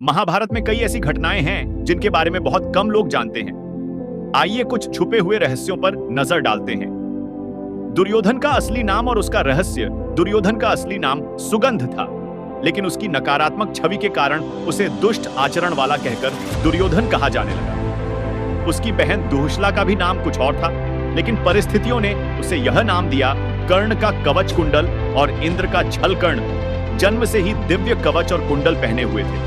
महाभारत में कई ऐसी घटनाएं हैं जिनके बारे में बहुत कम लोग जानते हैं। आइए कुछ छुपे हुए रहस्यों पर नजर डालते हैं। दुर्योधन का असली नाम और उसका रहस्य। दुर्योधन का असली नाम सुगंध था, लेकिन उसकी नकारात्मक छवि के कारण उसे दुष्ट आचरण वाला कहकर दुर्योधन कहा जाने लगा। उसकी बहन दुहुशला का भी नाम कुछ और था, लेकिन परिस्थितियों ने उसे यह नाम दिया। कर्ण का कवच कुंडल और इंद्र का छल कर्ण जन्म से ही दिव्य कवच और कुंडल पहने हुए थे,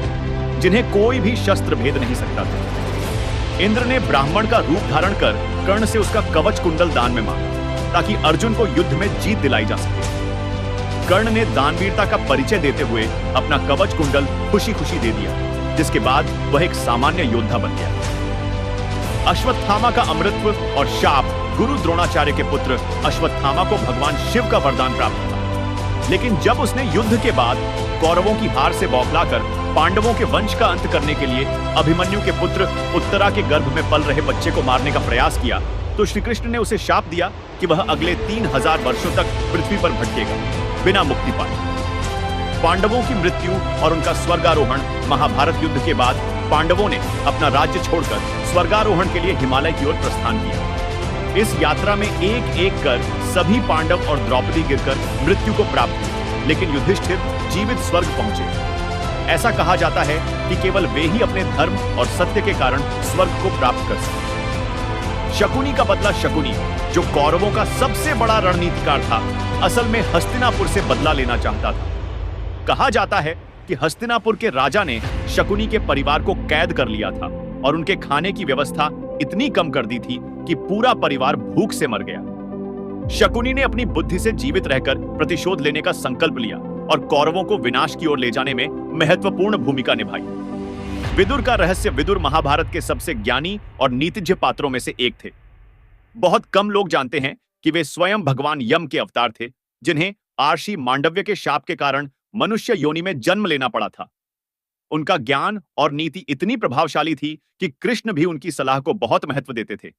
जिन्हें कोई भी शस्त्र भेद नहीं सकता था। इंद्र ने ब्राह्मण का रूप धारण कर कर्ण से उसका कवच कुंडल दान में मांगा, ताकि अर्जुन को युद्ध में जीत दिलाई जा सके। कर्ण ने दानवीरता का परिचय देते हुए अपना कवच कुंडल खुशी खुशी दे दिया, जिसके बाद वह एक सामान्य योद्धा बन गया। अश्वत्थामा का अमृतत्व और शाप। गुरु द्रोणाचार्य के पुत्र अश्वत्थामा को भगवान शिव का वरदान प्राप्त था, लेकिन जब उसने युद्ध के बाद कौरवों की हार से बौखलाकर पांडवों के वंश का अंत करने के लिए अभिमन्यु के पुत्र उत्तरा के गर्भ में पल रहे बच्चे को मारने का प्रयास किया, तो श्री कृष्ण ने उसे शाप दिया कि वह अगले 3000 वर्षों तक पृथ्वी पर भटकेगा, बिना मुक्ति पाए। पांडवों की मृत्यु और उनका स्वर्गारोहण। महाभारत युद्ध के बाद पांडवों ने अपना राज्य छोड़कर स्वर्गारोहण के लिए हिमालय की ओर प्रस्थान किया। इस यात्रा में एक एक कर सभी पांडव और द्रौपदी गिरकर मृत्यु को प्राप्त हुए, लेकिन युधिष्ठिर जीवित स्वर्ग पहुंचे। ऐसा कहा जाता है कि केवल वे ही अपने धर्म और सत्य के कारण स्वर्ग को प्राप्त कर सके। शकुनी का बदला। शकुनी, जो कौरवों का सबसे बड़ा रणनीतिकार था, असल में हस्तिनापुर से बदला लेना चाहता था। कहा जाता है कि हस्तिनापुर के राजा ने शकुनी के परिवार को कैद कर लिया था और उनके खाने की व्यवस्था इतनी कम कर दी थी कि पूरा परिवार भूख से मर गया। शकुनी ने अपनी बुद्धि से जीवित रहकर प्रतिशोध लेने का संकल्प लिया और कौरवों को विनाश की ओर ले जाने में महत्वपूर्ण भूमिका निभाई। विदुर का रहस्य। विदुर महाभारत के सबसे ज्ञानी और नीतिज्ञ पात्रों में से एक थे। बहुत कम लोग जानते हैं कि वे स्वयं भगवान यम के अवतार थे, जिन्हें आर्षि मांडव्य के शाप के कारण मनुष्य योनि में जन्म लेना पड़ा था। उनका ज्ञान और नीति इतनी प्रभावशाली थी कि कृष्ण भी उनकी सलाह को बहुत महत्व देते थे।